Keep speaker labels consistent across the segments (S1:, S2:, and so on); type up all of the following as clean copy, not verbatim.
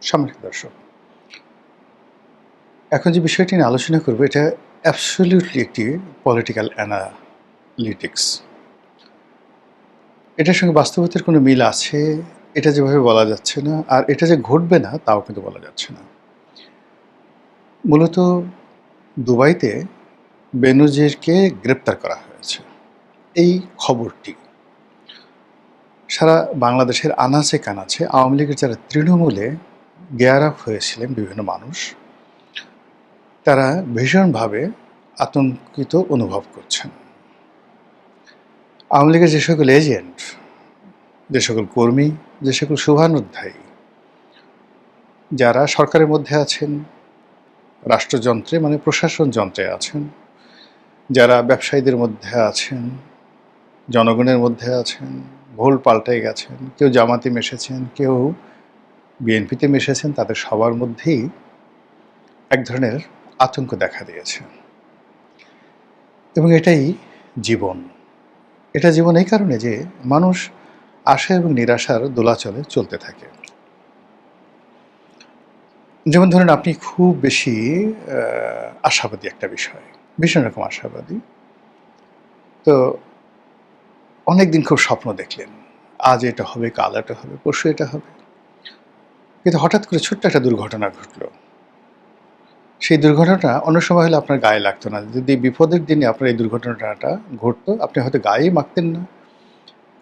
S1: সম্মানিত দর্শক, এখন যে বিষয়টি নিয়ে আলোচনা করব এটা অ্যাবসলিউটলি একটি পলিটিক্যাল অ্যানালিটিক্স। এটার সঙ্গে বাস্তবতার কোনো মিল আছে এটা যেভাবে বলা যাচ্ছে না, আর এটা যে ঘটবে না তাও কিন্তু বলা যাচ্ছে না। মূলত দুবাইতে বেনজিরকে গ্রেপ্তার করা হয়েছে, এই খবরটি সারা বাংলাদেশের আনাচে কানাচে আওয়ামী লীগের যারা তৃণমূলে গেয়ার আপ হয়েছিলেন বিভিন্ন মানুষ, তারা ভীষণভাবে আতঙ্কিত অনুভব করছেন। আওয়ামী লীগের যে সকল এজেন্ট, যে সকল কর্মী, যে সকল শুভানুধ্যায়ী যারা সরকারের মধ্যে আছেন, রাষ্ট্রযন্ত্রে মানে প্রশাসন যন্ত্রে আছেন, যারা ব্যবসায়ীদের মধ্যে আছেন, জনগণের মধ্যে আছেন, ভোল পাল্টে গেছেন, কেউ জামাতে মিশেছেন, কেউ বিএনপিতে মিশেছেন, তাদের সবার মধ্যেই এক ধরনের আতঙ্ক দেখা দিয়েছে। এবং এটাই জীবন। এটা জীবন এই কারণে যে মানুষ আশা এবং নিরাশার দোলাচলে চলতে থাকে। যেমন ধরেন, আপনি খুব বেশি আশাবাদী একটা বিষয়, ভীষণ রকম আশাবাদী, তো অনেক দিন খুব স্বপ্ন দেখলেন, আজ এটা হবে, কাল এটা হবে, পরশু এটা হবে, কিন্তু হঠাৎ করে ছোট্ট একটা দুর্ঘটনা ঘটলো। সেই দুর্ঘটনাটা অন্য সময় হলে আপনার গায়ে লাগতো না। যদি বিপদের দিনে আপনার এই দুর্ঘটনাটা ঘটতো, আপনি হয়তো গায়েই মাখতেন না।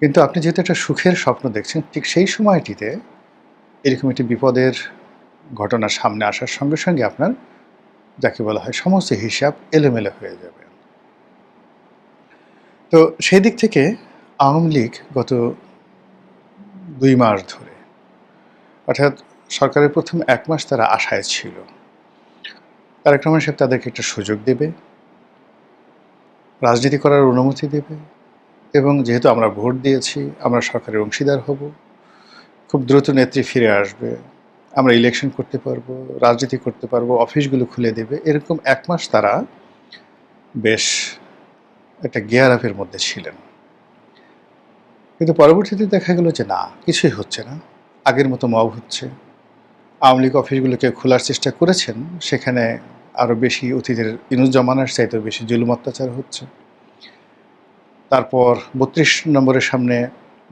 S1: কিন্তু আপনি যেহেতু একটা সুখের স্বপ্ন দেখছেন, ঠিক সেই সময়টিতে এরকম একটি বিপদের ঘটনা সামনে আসার সঙ্গে সঙ্গে আপনার, যাকে বলা হয়, সমস্ত হিসাব এলোমেলো হয়ে যাবে। তো সেই দিক থেকে আওয়ামী লীগ গত ২ মাস ধরে, অর্থাৎ সরকারের প্রথম ১ মাস তারা আশায় ছিল তারেক রহমান সাহেব তাদেরকে একটা সুযোগ দেবে, রাজনীতি করার অনুমতি দেবে, এবং যেহেতু আমরা ভোট দিয়েছি, আমরা সরকারের অংশীদার হব, খুব দ্রুত নেত্রী ফিরে আসবে, আমরা ইলেকশন করতে পারবো, রাজনীতি করতে পারবো, অফিসগুলো খুলে দেবে, এরকম ১ মাস তারা বেশ একটা গিয়ার আপের মধ্যে ছিলেন। কিন্তু পরবর্তীতে দেখা গেল যে না, কিছুই হচ্ছে না, আগের মতো মব হচ্ছে। আওয়ামী লীগ অফিসগুলোকে খোলার চেষ্টা করেছেন, সেখানে আরও বেশি অতীতের ইনুস জামানার চাইতেও বেশি জুলুম অত্যাচার হচ্ছে। তারপর ৩২ নম্বরের সামনে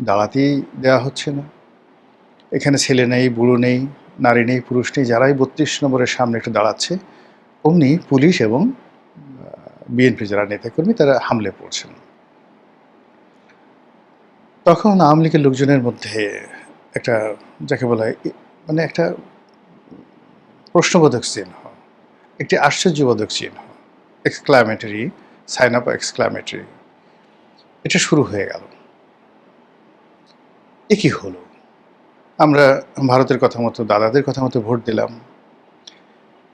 S1: দাঁড়াতেই দেওয়া হচ্ছে না। এখানে ছেলে নেই, বুড়ো নেই, নারী নেই, পুরুষ নেই, যারাই ৩২ নম্বরের সামনে একটু দাঁড়াচ্ছে, অমনি পুলিশ এবং বিএনপি যারা নেতাকর্মী তারা হামলে পড়ছেন। তখন আওয়ামী লীগের লোকজনের মধ্যে একটা, যাকে বলা হয়, মানে একটা প্রশ্নবোধক চিহ্ন, একটি আশ্চর্যবোধক চিহ্ন, এক্সক্লামেটরি সাইন আপ, এক্সক্লামেটরি, এটা শুরু হয়ে গেল। এ কি হলো? আমরা ভারতের কথা মতো, দাদাদের কথা মতো ভোট দিলাম,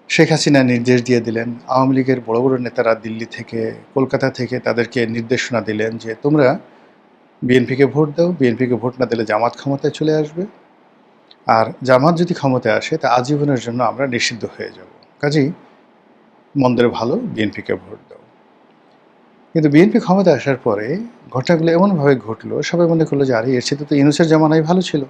S1: শেখ হাসিনা নির্দেশ দিয়ে দিলেন, আওয়ামী লীগের বড় বড় নেতারা দিল্লি থেকে, কলকাতা থেকে তাদেরকে নির্দেশনা দিলেন যে তোমরা বিএনপিকে ভোট দাও, বিএনপিকে ভোট না দিলে জামাত ক্ষমতায় চলে আসবে, আর জামাত যদি ক্ষমতায় আসে তা আজীবনের জন্য আমরা নিষিদ্ধ হয়ে যাব, কাজেই মন্দের ভালো বিএনপিকে ভোট দাও। কিন্তু বিএনপি ক্ষমতায় আসার পরে ঘটনাগুলো এমনভাবে ঘটলো, সবাই মনে করলো যে আরে এর সাথে তো ইউনূসের জামানাই ভালো ছিল,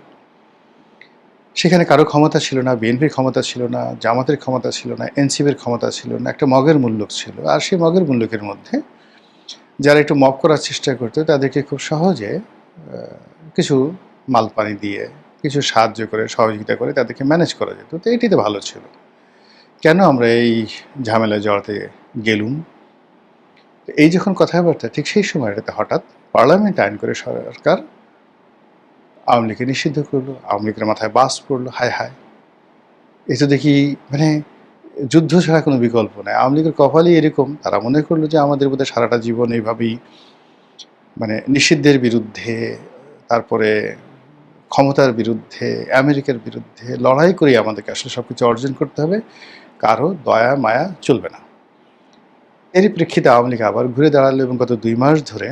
S1: সেখানে কারো ক্ষমতা ছিল না, বিএনপির ক্ষমতা ছিল না, জামাতের ক্ষমতা ছিল না, এনসিপির ক্ষমতা ছিল না, একটা মগের মূল্যক ছিল। আর সেই মগের মূল্যকের মধ্যে যারা একটু মব করার চেষ্টা করতো তাদেরকে খুব সহজে কিছু মালপানি দিয়ে, কিছু সাহায্য করে, সহযোগিতা করে তাদেরকে ম্যানেজ করা যেত। তো এটিতে ভালো ছিল। কেন আমরা এই ঝামেলায় জড়াতে গেলুম? এই যখন কথাবার্তা, ঠিক সেই সময়টাতে হঠাৎ পার্লামেন্ট আইন করে সরকার আওয়ামী লীগকে নিষিদ্ধ করলো, আওয়ামী লীগের মাথায় বাস পড়লো। হায় হায়, এ তো দেখি মানে যুদ্ধ ছাড়া কোনো বিকল্প নেই। আওয়ামী লীগের কপালই এরকম, তারা মনে করলো যে আমাদের বোধহয় সারাটা জীবন এইভাবেই মানে নিষিদ্ধের বিরুদ্ধে, তারপরে ক্ষমতার বিরুদ্ধে, আমেরিকার বিরুদ্ধে লড়াই করেই আমাদেরকে আসলে সব কিছু অর্জন করতে হবে, কারো দয়া মায়া চলবে না। এরই প্রেক্ষিতে আওয়ামী লীগ আবার ঘুরে দাঁড়ালো এবং গত ২ মাস ধরে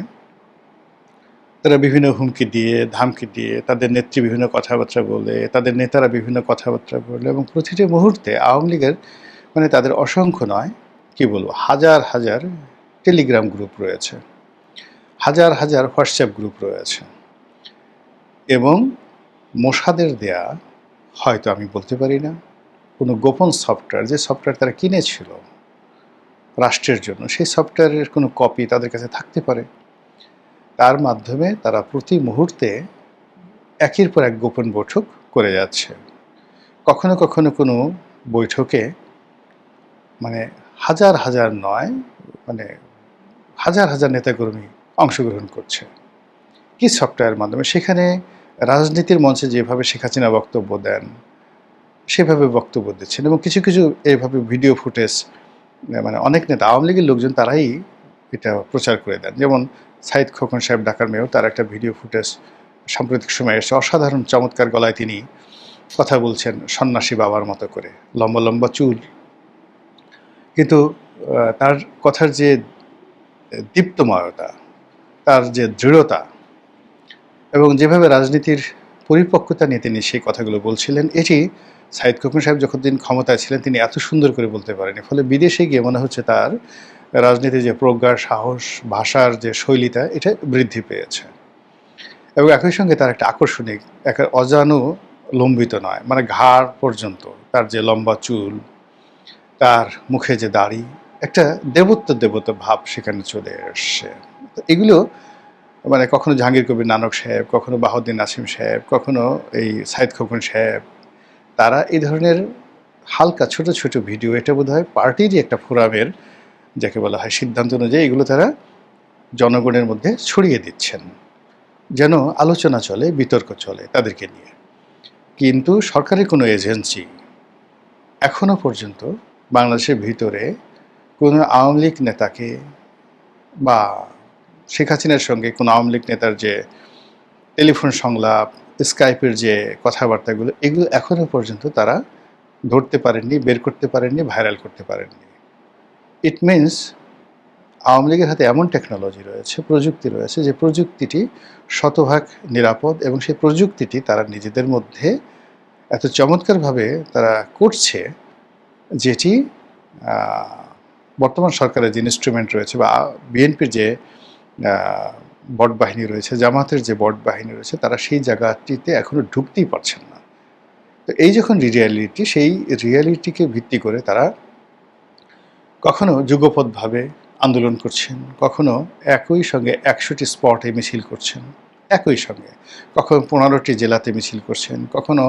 S1: তারা বিভিন্ন হুমকি দিয়ে, ধামকি দিয়ে, তাদের নেত্রী বিভিন্ন কথাবার্তা বলে, তাদের নেতারা বিভিন্ন কথাবার্তা বলে, এবং প্রতিটি মুহূর্তে আওয়ামী লীগের মানে তাদের অসংখ্য নয়, কি বলবো, হাজার হাজার টেলিগ্রাম গ্রুপ রয়েছে, হাজার হাজার হোয়াটসঅ্যাপ গ্রুপ রয়েছে, এবং মোসাদের দেয়া হয়তো আমি বলতে পারি না। কোনো গোপন সফটওয়্যার, যে সফটওয়্যার তারা কিনেছিল রাষ্ট্রের জন্য, সেই সফটওয়্যারের কোনো কপি তাদের কাছে থাকতে পারে। তার মাধ্যমে তারা প্রতি মুহূর্তে একের পর এক গোপন বৈঠক করে যাচ্ছে। কখনো কখনো কোনো বৈঠকে মানে হাজার হাজার নয়, মানে হাজার হাজার নেতাকর্মী অংশগ্রহণ করছে। কি সফটওয়্যারের মাধ্যমে? সেখানে রাজনীতির মঞ্চে যেভাবে শেখ হাসিনা বক্তব্য দেন, সেভাবে বক্তব্য দিচ্ছেন এবং কিছু কিছু এইভাবে ভিডিও ফুটেজ, মানে অনেক নেতা আওয়ামী লীগের লোকজন তারাই এটা প্রচার করে দেন। যেমন সাইদ খোকন সাহেব, ঢাকার মেয়র, তার একটা ভিডিও ফুটেজ সাম্প্রতিক সময়ে এসে অসাধারণ চমৎকার গলায় তিনি কথা বলছেন সন্ন্যাসী বাবার মতো করে, লম্বা লম্বা চুল, কিন্তু তার কথার যে দীপ্তময়তা, তার যে দৃঢ়তা এবং যেভাবে রাজনীতির পরিপক্কতা নিয়ে তিনি সেই কথাগুলো বলছিলেন, এটি সাইদ খোকন সাহেব যখন তিনি ক্ষমতায় ছিলেন তিনি এত সুন্দর করে বলতে পারেনি। ফলে বিদেশে গিয়ে মনে হচ্ছে তার রাজনীতির যে প্রজ্ঞা, সাহস, ভাষার যে শৈলীটা, এটা বৃদ্ধি পেয়েছে। এবং একই সঙ্গে তার একটা আকর্ষণিক, একটা অজানু লম্বিত নয়, মানে ঘাড় পর্যন্ত তার যে লম্বা চুল, তার মুখে যে দাড়ি, একটা দেবত্ব দেবত্ব ভাব সেখানে চলে এসছে। তো এগুলো মানে কখনো জাহাঙ্গীর কবির নানক সাহেব, কখনো বাহাউদ্দিন নাসিম সাহেব, কখনো এই সাইদ খোকন সাহেব, তারা এই ধরনের হালকা ছোট ছোট ভিডিও, এটা বোধহয় পার্টিরই একটা ফোরামের যাকে বলা হয় সিদ্ধান্ত অনুযায়ী, এগুলো তারা জনগণের মধ্যে ছড়িয়ে দিচ্ছেন যেন আলোচনা চলে, বিতর্ক চলে তাদেরকে নিয়ে। কিন্তু সরকারের কোনো এজেন্সি এখনো পর্যন্ত বাংলাদেশের ভিতরে কোনো আওয়ামী লীগ নেতাকে বা শেখ হাসিনার সঙ্গে কোনো আওয়ামী লীগ নেতার যে টেলিফোন সংলাপ, স্কাইপের যে কথাবার্তাগুলো, এগুলো এখনো পর্যন্ত তারা ধরতে পারেননি, বের করতে পারেননি, ভাইরাল করতে পারেননি। ইট মিনস আওয়ামী লীগের হাতে এমন টেকনোলজি রয়েছে, প্রযুক্তি রয়েছে, যে প্রযুক্তিটি শতভাগ নিরাপদ এবং সেই প্রযুক্তিটি তারা নিজেদের মধ্যে এত চমৎকারভাবে তারা করছে, যেটি বর্তমান সরকারের যে ইনস্ট্রুমেন্ট রয়েছে বা বিএনপির যে বট বাহিনী রয়েছে, জামাতের যে বট বাহিনী রয়েছে, তারা সেই জায়গাটিতে এখনো ঢুকতেই পারছেন না। তো এই যখন রিয়ালিটি, সেই রিয়ালিটিকে ভিত্তি করে তারা কখনো যুগপৎভাবে আন্দোলন করছেন, কখনো একই সঙ্গে ১০০টি স্পটে মিছিল করছেন একই সঙ্গে, কখনো ১৫টি জেলাতে মিছিল করছেন, কখনো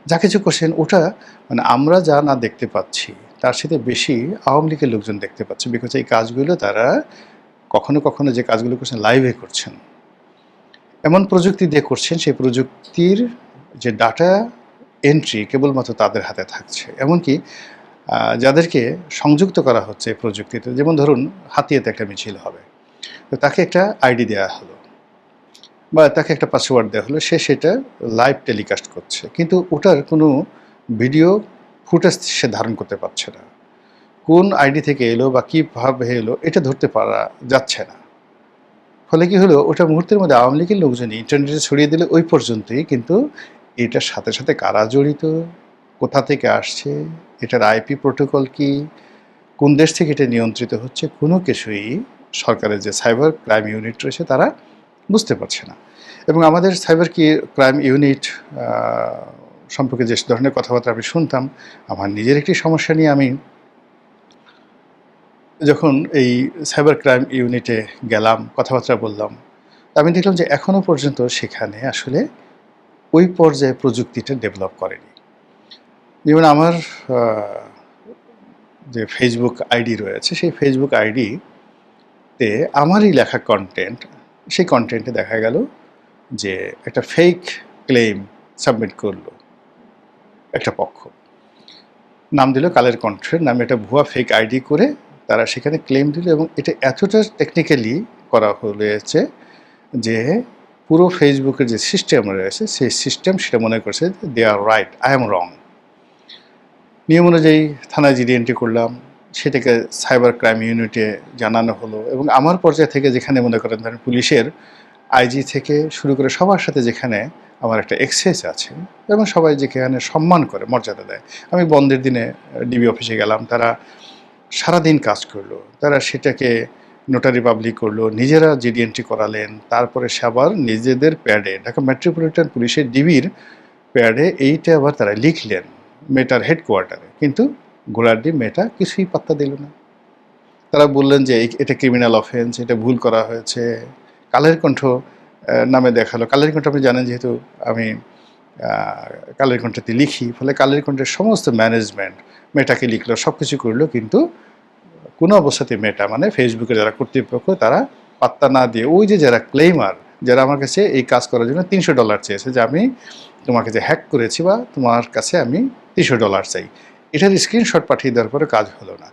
S1: যা কিছু করছেন ওটা মানে আমরা যা না দেখতে পাচ্ছি তার সাথে বেশি আওয়ামী লীগের লোকজন দেখতে পাচ্ছে। বিকজ এই কাজগুলো তারা কখনো কখনো যে কাজগুলো করছেন লাইভে করছেন, এমন প্রযুক্তি দিয়ে করছেন, সেই প্রযুক্তির যে ডাটা এন্ট্রি কেবলমাত্র তাদের হাতে থাকছে। এমনকি যাদেরকে সংযুক্ত করা হচ্ছে প্রযুক্তিতে, যেমন ধরুন হাতিয়াতে একটা মিছিল হবে, তো তাকে একটা আইডি দেওয়া হলো বা তাকে একটা পাসওয়ার্ড দেওয়া হলো, সে সেটা লাইভ টেলিকাস্ট করছে, কিন্তু ওটার কোনো ভিডিও ফুটেজ সে ধারণ করতে পারছে না। কোন আইডি থেকে এলো বা কীভাবে এলো এটা ধরতে পারা যাচ্ছে না। ফলে কি হলো, ওটা মুহূর্তের মধ্যে আওয়ামী লীগের লোকজনই ইন্টারনেটে ছড়িয়ে দিলে ওই পর্যন্তই, কিন্তু এটার সাথে সাথে কারা জড়িত, কোথা থেকে আসছে, এটার আইপি প্রোটোকল কি, কোন দেশ থেকে এটা নিয়ন্ত্রিত হচ্ছে, কোনো কিছুই সরকারের যে সাইবার ক্রাইম ইউনিট রয়েছে তারা বুঝতে পারছে না। এবং আমাদের সাইবার ক্রাইম ইউনিট সম্পর্কে যে ধরনের কথাবার্তা আমি শুনতাম, আমার নিজের একটি সমস্যা নিয়ে আমি যখন এই সাইবার ক্রাইম ইউনিটে গেলাম, কথাবার্তা বললাম, আমি দেখলাম যে এখনও পর্যন্ত সেখানে আসলে ওই পর্যায়ে প্রযুক্তিটা ডেভেলপ করেনি। যেমন আমার যে ফেসবুক আইডি রয়েছে, সেই ফেসবুক আইডিতে আমারই লেখা কন্টেন্ট, সেই কন্টেন্টে দেখা গেল যে একটা ফেক ক্লেম সাবমিট করলো একটা পক্ষ, নাম দিল কালের কণ্ঠের নামে, একটা ভুয়া ফেক আইডি করে তারা সেখানে ক্লেম দিল। এবং এটা এতটা টেকনিক্যালি করা হয়েছে যে পুরো ফেসবুকের যে সিস্টেম রয়েছে, সেই সিস্টেম সেটা মনে করছে দে আর রাইট, আই এম রং। নিয়ম অনুযায়ী থানায় জিডি এন্ট্রি করলাম, সেটাকে সাইবার ক্রাইম ইউনিটে জানানো হলো, এবং আমার পর্যায় থেকে যেখানে মনে করেন ধরেন পুলিশের আইজি থেকে শুরু করে সবার সাথে যেখানে আমার একটা এক্সেস আছে এবং সবাই যেখানে সম্মান করে, মর্যাদা দেয়। আমি বন্ধের দিনে ডিবি অফিসে গেলাম, তারা সারাদিন কাজ করলো, তারা সেটাকে নোটারি পাবলিক করলো, নিজেরা জিডি এন্ট্রি করালেন, তারপরে সে আবার নিজেদের প্যাডে ঢাকা মেট্রোপলিটন পুলিশের ডিবির প্যাডে এইটা আবার তারা লিখলেন মেটার হেডকোয়ার্টারে, কিন্তু ঘোড়ার ডিম মেটা কিছুই পাত্তা দিল না। তারা বললেন যে এটা ক্রিমিনাল অফেন্স, এটা ভুল করা হয়েছে। কালের কণ্ঠ নামে দেখালো। কালের কণ্ঠ আপনি জানেন, যেহেতু আমি কালের কণ্ঠতে লিখি, ফলে কালের কণ্ঠের সমস্ত ম্যানেজমেন্ট মেটাকে লিখলো, সব কিছু করলো, কিন্তু কোনো অবস্থাতে মেটা মানে ফেসবুকের যারা কর্তৃপক্ষ তারা পাত্তা না দিয়ে ওই যে যারা ক্লেমার, যারা আমার কাছে এই কাজ করার জন্য $300 চেয়েছে, যে আমি তোমাকে যে হ্যাক করেছি বা তোমার কাছে আমি $300 চাই, এটার স্ক্রিনশট পাঠিয়ে দেওয়ার পরে কাজ হলো না।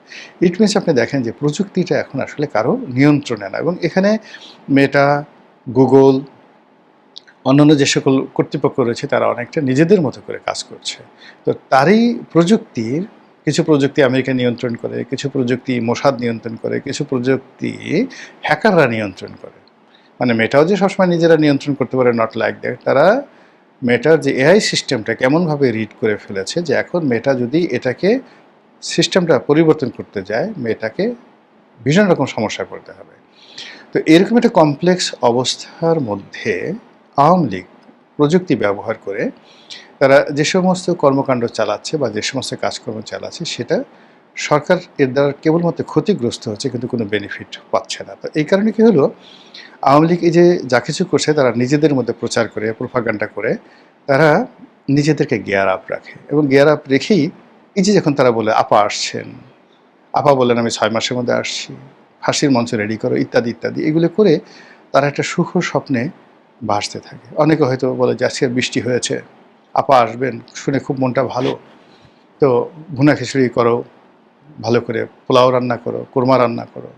S1: ইট মিনস আপনি দেখেন যে প্রযুক্তিটা এখন আসলে কারো নিয়ন্ত্রণে না, এবং এখানে মেটা, গুগল, অন্যান্য যে সকল কর্তৃপক্ষ রয়েছে তারা অনেকটা নিজেদের মতো করে কাজ করছে। তো তারই প্রযুক্তির কিছু প্রযুক্তি আমেরিকা নিয়ন্ত্রণ করে, কিছু প্রযুক্তি মোসাদ নিয়ন্ত্রণ করে, কিছু প্রযুক্তি হ্যাকাররা নিয়ন্ত্রণ করে। মানে মেটাও যে সবসময় নিজেরা নিয়ন্ত্রণ করতে পারে, নট লাইক দ্যাট। তারা মেটার যে এআই সিস্টেমটা কেমনভাবে রিড করে ফেলেছে, যে এখন মেটা যদি এটাকে সিস্টেমটা পরিবর্তন করতে যায়, মেটাকে ভীষণ রকম সমস্যা করতে হবে। তো এরকম একটা কমপ্লেক্স অবস্থার মধ্যে আওয়ামী লীগ প্রযুক্তি ব্যবহার করে তারা যে সমস্ত কর্মকাণ্ড চালাচ্ছে বা যে সমস্ত কাজকর্ম চালাচ্ছে, সেটা সরকার এর দ্বারা কেবলমাত্র ক্ষতিগ্রস্ত হচ্ছে, কিন্তু কোনো বেনিফিট পাচ্ছে না। তো এই কারণে কী হলো, আওয়ামী লীগ এই যে যা কিছু করছে তারা নিজেদের মধ্যে প্রচার করে, প্রোপাগান্ডা করে, তারা নিজেদেরকে গিয়ার আপ রাখে, এবং গিয়ার আপ রেখেই এই যে যখন তারা বলে আপা আসছেন, আপা বলেন আমি 6 মাসের মধ্যে আসছি, ফাঁসির মঞ্চ রেডি করো, ইত্যাদি ইত্যাদি, এগুলো করে তারা একটা সুখ স্বপ্নে ভাসতে থাকে। অনেকে হয়তো বলে যে আজকে বৃষ্টি হয়েছে, আপা আসবেন, শুনে খুব মনটা ভালো, তো ভুনা খিচুড়ি করো, ভালো করে পোলাও রান্না করো, কোরমা রান্না করো,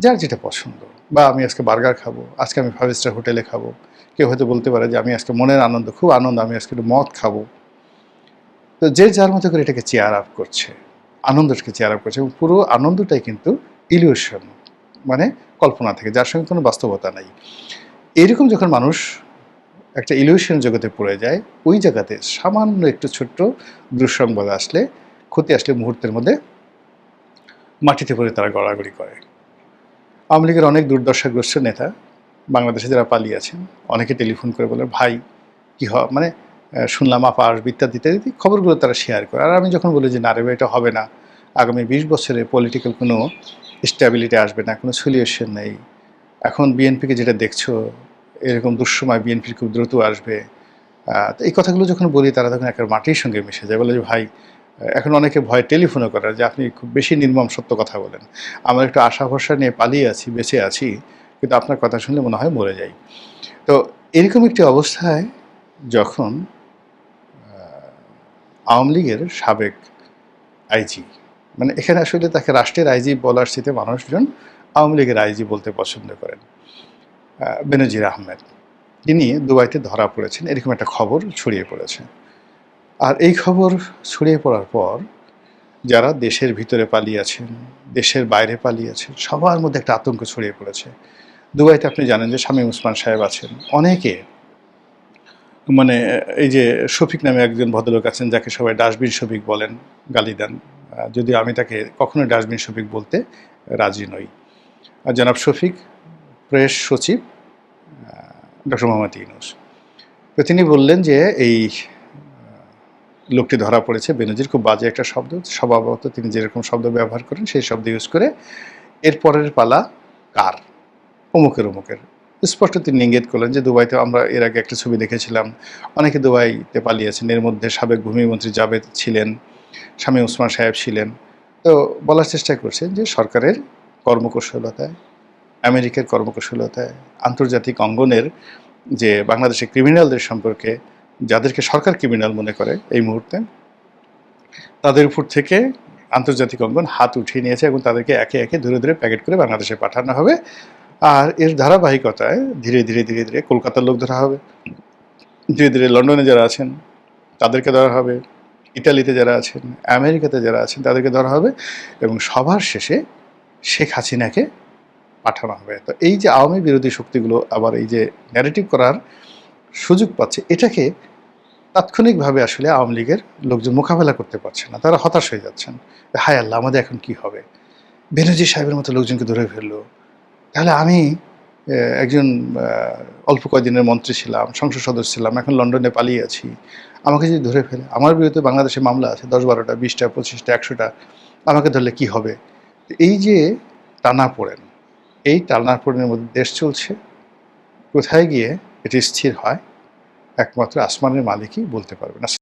S1: যার যেটা পছন্দ। বা আমি আজকে বার্গার খাবো, আজকে আমি 5 স্টার হোটেলে খাবো। কেউ হয়তো বলতে পারে যে আমি আজকে মনের আনন্দ, খুব আনন্দ, আমি আজকে একটু মদ খাবো। তো যে যার মতো করে এটাকে চেয়ার আপ করছে, আনন্দটাকে চেয়ার আপ করছে, এবং পুরো আনন্দটাই কিন্তু ইলিউশন, মানে কল্পনা থেকে, যার সঙ্গে কোনো বাস্তবতা নাই। এরকম যখন মানুষ একটা ইলিউশন জগতে পড়ে যায়, ওই জায়গাতে সামান্য একটু ছোট্ট দুঃসংবাদ আসলে, ক্ষতি আসলে মুহূর্তের মধ্যে মাটিতে পড়ে তারা গড়াগড়ি করে। আওয়ামী লীগের অনেক দুর্দশাগ্রস্ত নেতা বাংলাদেশে যারা পালিয়ে আছেন, অনেকে টেলিফোন করে বলে ভাই কী মানে শুনলাম আপা আসবে, ইত্যাদি ইত্যাদি খবরগুলো তারা শেয়ার করে। আর আমি যখন বলি যে না রে ভাই, এটা হবে না, আগামী 20 বছরে পলিটিক্যাল কোনো স্ট্যাবিলিটি আসবে না, কোনো সলিউশন নেই, এখন বিএনপিকে যেটা দেখছো, এরকম দুঃসময় বিএনপির খুব দ্রুত আসবে। তো এই কথাগুলো যখন বলি, তারা তখন একটা মাটির সঙ্গে মিশে যায়, বলে যে ভাই, এখন অনেকে ভয় টেলিফোনও করে যে আপনি খুব বেশি নির্মম সত্য কথা বলেন, আমার একটু আশা ভরসা নিয়ে পালিয়ে আছি, বেঁচে আছি, কিন্তু আপনার কথা শুনলে মনে হয় মরে যাই। তো এরকম একটি অবস্থায় যখন আওয়ামী লীগের সাবেক আইজি, মানে এখানে আসলে তাকে রাষ্ট্রের আইজি বলার সাথে মানুষজন আওয়ামী লীগের আইজি বলতে পছন্দ করেন, বেনজির আহমেদ, তিনি দুবাইতে ধরা পড়েছেন, এরকম একটা খবর ছড়িয়ে পড়েছে। আর এই খবর ছড়িয়ে পড়ার পর যারা দেশের ভিতরে পালিয়ে আছেন, দেশের বাইরে পালিয়ে আছেন, সবার মধ্যে একটা আতঙ্ক ছড়িয়ে পড়েছে। দুবাইতে আপনি জানেন যে শামীম ওসমান সাহেব আছেন, অনেকে মানে এই যে শফিক নামে একজন ভদ্রলোক আছেন, যাকে সবাই ডাস্টবিন শফিক বলেন, গালি দেন, যদিও আমি তাকে কখনোই ডাস্টবিন শফিক বলতে রাজি নই। জনাব শফিক প্রেস সচিব ডক্টর মোহাম্মদ ইউনূস, তো তিনি বললেন যে এই লোকটি ধরা পড়েছে, বেনজির, খুব বাজে একটা শব্দ, স্বভাবত তিনি যেরকম শব্দ ব্যবহার করেন সেই শব্দ ইউজ করে, এর পরের পালা কার, অমুকের অমুকের। স্পষ্ট তিনি ইঙ্গিত করলেন যে দুবাইতে আমরা এর আগে একটা ছবি দেখেছিলাম, অনেকে দুবাইতে পালিয়েছেন, এর মধ্যে সাবেক ভূমিমন্ত্রী জাবেদ ছিলেন, শামীম ওসমান সাহেব ছিলেন। তো বলার চেষ্টা করছেন যে সরকারের কর্মকুশলতায়, আমেরিকার কর্মকুশলতায়, আন্তর্জাতিক অঙ্গনের যে বাংলাদেশের ক্রিমিনালদের সম্পর্কে, যাদেরকে সরকার ক্রিমিনাল মনে করে এই মুহূর্তে, তাদের উপর থেকে আন্তর্জাতিক অঙ্গন হাত উঠিয়ে নিয়েছে, এবং তাদেরকে একে একে ধরে ধরে প্যাকেট করে বাংলাদেশে পাঠানো হবে। আর এর ধারাবাহিকতায় ধীরে ধীরে ধীরে ধীরে কলকাতার লোক ধরা হবে, ধীরে ধীরে লন্ডনে যারা আছেন তাদেরকে ধরা হবে, ইতালিতে যারা আছেন, আমেরিকাতে যারা আছেন তাদেরকে ধরা হবে, এবং সবার শেষে শেখ হাসিনাকে পাঠানো হবে। তো এই যে আওয়ামী বিরোধী শক্তিগুলো আবার এই যে ন্যারেটিভ করার সুযোগ পাচ্ছে, এটাকে তাৎক্ষণিকভাবে আসলে আওয়ামী লীগের লোকজন মোকাবেলা করতে পারছে না, তারা হতাশ হয়ে যাচ্ছেন। হায় আল্লাহ, আমাদের এখন কি হবে, বেনজির সাহেবের মতো লোকজনকে ধরে ফেললো, তাহলে আমি একজন অল্প কয়েকদিনের মন্ত্রী ছিলাম, সংসদ সদস্য ছিলাম, এখন লন্ডনে পালিয়ে আছি। আমাকে যদি ধরে ফেলে, আমার বিরুদ্ধে বাংলাদেশে মামলা আছে ১০-১২টা, ২০টা, ২৫টা, ১০০টা। আমাকে ধরলে কি হবে? এই যে টানাপোড়েন, এই টানাপোড়েনের মধ্যে দেশ চলছে। কোথায় গিয়ে এটি স্থির হয় একমাত্র আসমানের মালিকই বলতে পারবেন।